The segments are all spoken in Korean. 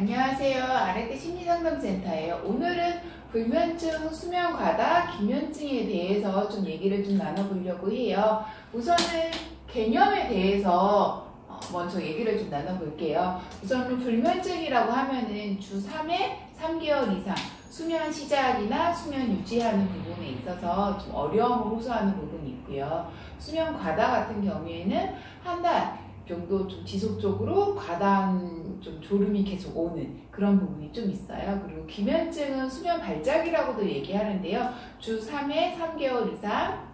안녕하세요. 아래대 심리상담센터예요. 오늘은 불면증, 수면 과다, 기면증에 대해서 좀 얘기를 좀 나눠보려고 해요. 우선은 개념에 대해서 먼저 얘기를 좀 나눠볼게요. 우선은 불면증이라고 하면은 주 3회 3개월 이상 수면 시작이나 수면 유지하는 부분에 있어서 좀 어려움을 호소하는 부분이 있고요. 수면 과다 같은 경우에는 한 달 정도 좀 지속적으로 과다한 좀 졸음이 계속 오는 그런 부분이 좀 있어요. 그리고 기면증은 수면 발작이라고도 얘기하는데요. 주 3회 3개월 이상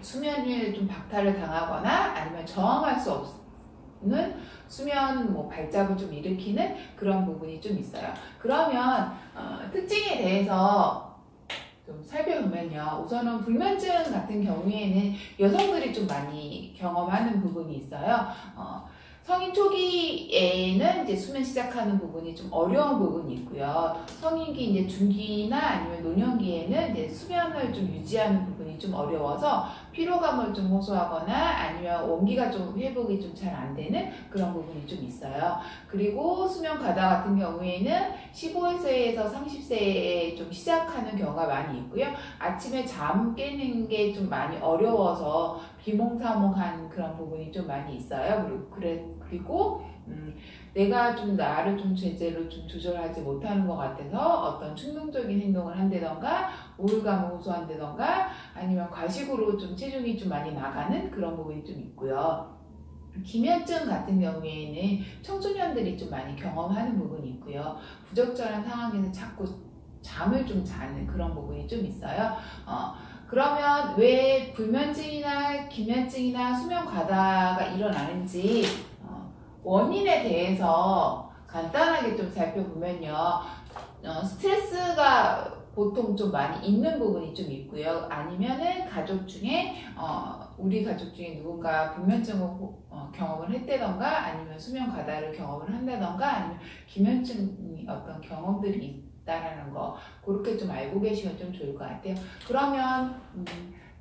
수면을 좀 박탈을 당하거나 아니면 저항할 수 없는 수면 발작을 좀 일으키는 그런 부분이 좀 있어요. 그러면 특징에 대해서 좀 살펴보면요. 우선은 불면증 같은 경우에는 여성들이 좀 많이 경험하는 부분이 있어요. 성인 초기에는 이제 수면 시작하는 부분이 좀 어려운 부분이 있고요. 성인기 이제 중기나 아니면 노년기에는 이제 수면을 좀 유지하는 부분이 좀 어려워서 피로감을 좀 호소하거나 아니면 원기가 좀 회복이 좀 잘 안 되는 그런 부분이 좀 있어요. 그리고 수면 과다 같은 경우에는 15세에서 30세에 좀 시작하는 경우가 많이 있고요. 아침에 잠 깨는 게 좀 많이 어려워서 비몽사몽한 그런 부분이 좀 많이 있어요. 그리고 내가 좀 나를 좀 제대로 좀 조절하지 못하는 것 같아서 어떤 충동적인 행동을 한다던가 우울감을 호소한다던가 아니면 과식으로 좀 체중이 좀 많이 나가는 그런 부분이 좀 있고요. 기면증 같은 경우에는 청소년들이 좀 많이 경험하는 부분이 있고요. 부적절한 상황에서 자꾸 잠을 좀 자는 그런 부분이 좀 있어요. 그러면 왜 불면증이나 기면증이나 수면 과다가 일어나는지 원인에 대해서 간단하게 좀 살펴보면요. 스트레스가 보통 좀 많이 있는 부분이 좀 있고요. 아니면은 가족 중에 우리 가족 중에 누군가 불면증을 경험을 했다던가 아니면 수면 과다를 경험을 한다던가 아니면 기면증 어떤 경험들이 있다라는 거 그렇게 좀 알고 계시면 좀 좋을 것 같아요. 그러면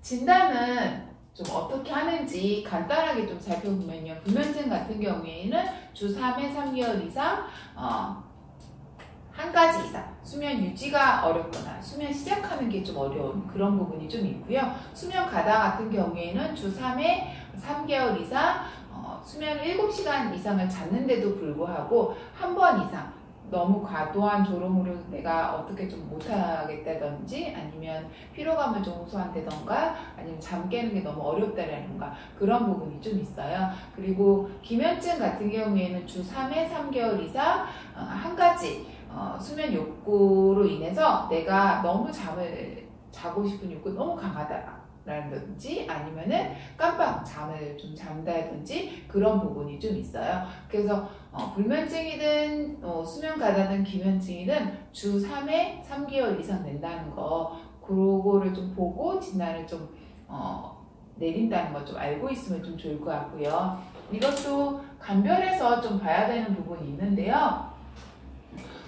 진단은 좀 어떻게 하는지 간단하게 좀 살펴보면요. 불면증 같은 경우에는 주 3회 3개월 이상 한 가지 이상 수면 유지가 어렵거나 수면 시작하는 게 좀 어려운 그런 부분이 좀 있고요. 수면 과다 같은 경우에는 주 3회 3개월 이상 수면을 7시간 이상을 잤는데도 불구하고 한 번 이상 너무 과도한 졸음으로 내가 어떻게 좀 못하겠다든지 아니면 피로감을 좀 호소한다던가 아니면 잠 깨는 게 너무 어렵다라는가 그런 부분이 좀 있어요. 그리고 기면증 같은 경우에는 주 3회 3개월 이상 한 가지 수면 욕구로 인해서 내가 너무 잠을 자고 싶은 욕구 너무 강하다라든지 아니면은 깜빡 잠을 좀 잠다든지 그런 부분이 좀 있어요. 그래서 불면증이든 수면 과다든 기면증이든 주 3회 3개월 이상 된다는 거 그거를 좀 보고 진단을 좀 내린다는 거 좀 알고 있으면 좀 좋을 것 같고요. 이것도 감별해서 좀 봐야 되는 부분이 있는데요.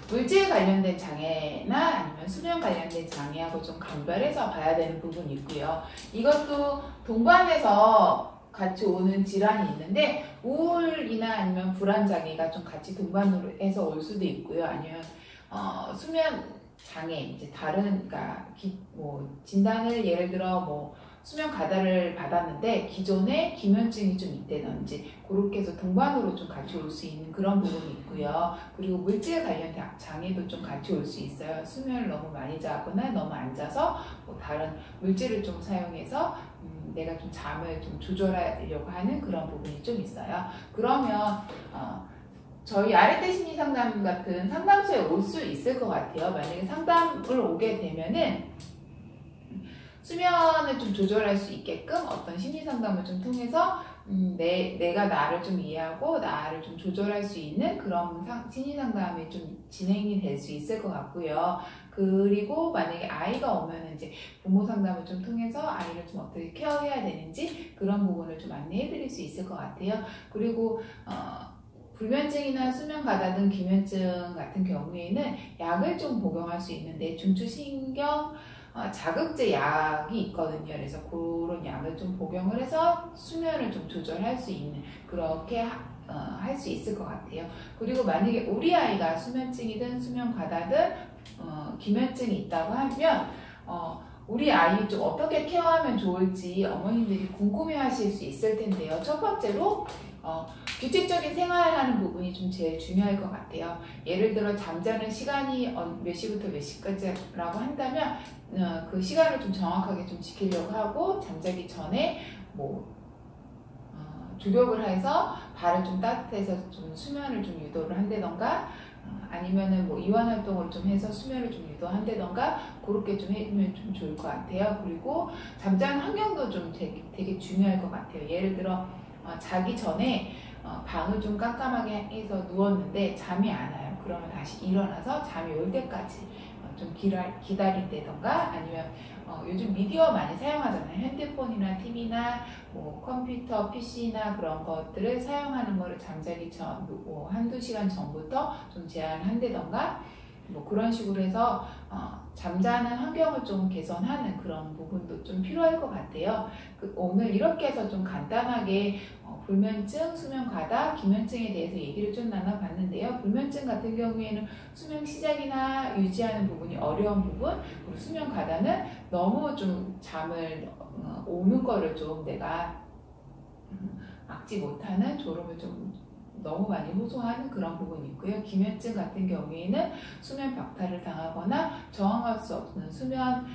물질 관련된 장애나 아니면 수면 관련된 장애하고 좀 감별해서 봐야 되는 부분이 있고요. 이것도 동반해서 같이 오는 질환이 있는데 우울이나 아니면 불안 장애가 좀 같이 동반으로 해서 올 수도 있고요. 아니면 수면 장애 이제 다른 그러니까 진단을 예를 들어 수면 과다를 받았는데 기존에 기면증이 좀 있다든지 그렇게 해서 동반으로 좀 같이 올 수 있는 그런 부분이 있고요. 그리고 물질 관련된 장애도 좀 같이 올 수 있어요. 수면을 너무 많이 자거나 너무 안 자서 다른 물질을 좀 사용해서 내가 좀 잠을 좀 조절하려고 하는 그런 부분이 좀 있어요. 그러면 저희 아래대 심리상담 같은 상담소에 올 수 있을 것 같아요. 만약에 상담을 오게 되면은 수면을 좀 조절할 수 있게끔 어떤 심리상담을 좀 통해서 내가 나를 좀 이해하고 나를 좀 조절할 수 있는 그런 심리상담이 좀 진행이 될 수 있을 것 같고요. 그리고 만약에 아이가 오면 이제 부모 상담을 좀 통해서 아이를 좀 어떻게 케어해야 되는지 그런 부분을 좀 안내해 드릴 수 있을 것 같아요. 그리고 불면증이나 수면 과다 등 기면증 같은 경우에는 약을 좀 복용할 수 있는데 중추신경 자극제 약이 있거든요. 그래서 그런 약을 좀 복용을 해서 수면을 좀 조절할 수 있는 그렇게 할 수 있을 것 같아요. 그리고 만약에 우리 아이가 수면증이든 수면 과다든 기면증이 있다고 하면 우리 아이 좀 어떻게 케어하면 좋을지 어머님들이 궁금해하실 수 있을 텐데요. 첫 번째로 규칙적인 생활하는 부분이 좀 제일 중요할 것 같아요. 예를 들어 잠자는 시간이 몇 시부터 몇 시까지라고 한다면 그 시간을 좀 정확하게 좀 지키려고 하고 잠자기 전에 뭐 주력을 해서 발을 좀 따뜻해서 좀 수면을 좀 유도를 한다던가 아니면은 뭐 이완 활동을 좀 해서 수면을 좀 유도한다던가 그렇게 좀 해주면 좀 좋을 것 같아요. 그리고 잠자는 환경도 좀 되게 중요할 것 같아요. 예를 들어 자기 전에 방을 좀 깜깜하게 해서 누웠는데 잠이 안 와요. 그러면 다시 일어나서 잠이 올 때까지 좀 기다린다던가 아니면 요즘 미디어 많이 사용하잖아요. 핸드폰이나 TV나 뭐 컴퓨터, PC나 그런 것들을 사용하는 거를 잠자기 전 뭐 한두 시간 전부터 좀 제한한다던가 뭐 그런 식으로 해서 잠자는 환경을 좀 개선하는 그런 부분도 좀 필요할 것 같아요. 오늘 이렇게 해서 좀 간단하게 불면증, 수면 과다, 기면증에 대해서 얘기를 좀 나눠봤는데요. 불면증 같은 경우에는 수면 시작이나 유지하는 부분이 어려운 부분, 그리고 수면 과다는 너무 좀 잠을 오는 거를 좀 내가 막지 못하는 졸음을 좀 너무 많이 호소하는 그런 부분이 있고요. 기면증 같은 경우에는 수면 박탈을 당하거나 저항할 수 없는 수면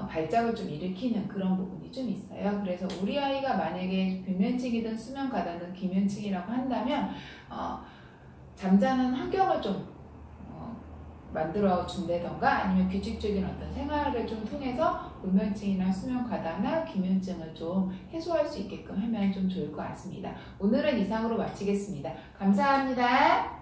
발작을 좀 일으키는 그런 부분이 좀 있어요. 그래서 우리 아이가 만약에 불면증이든 수면 과다든 기면증이라고 한다면 잠자는 환경을 좀 만들어 준다던가 아니면 규칙적인 어떤 생활을 좀 통해서 불면증이나 수면 과다나 기면증을 좀 해소할 수 있게끔 하면 좀 좋을 것 같습니다. 오늘은 이상으로 마치겠습니다. 감사합니다.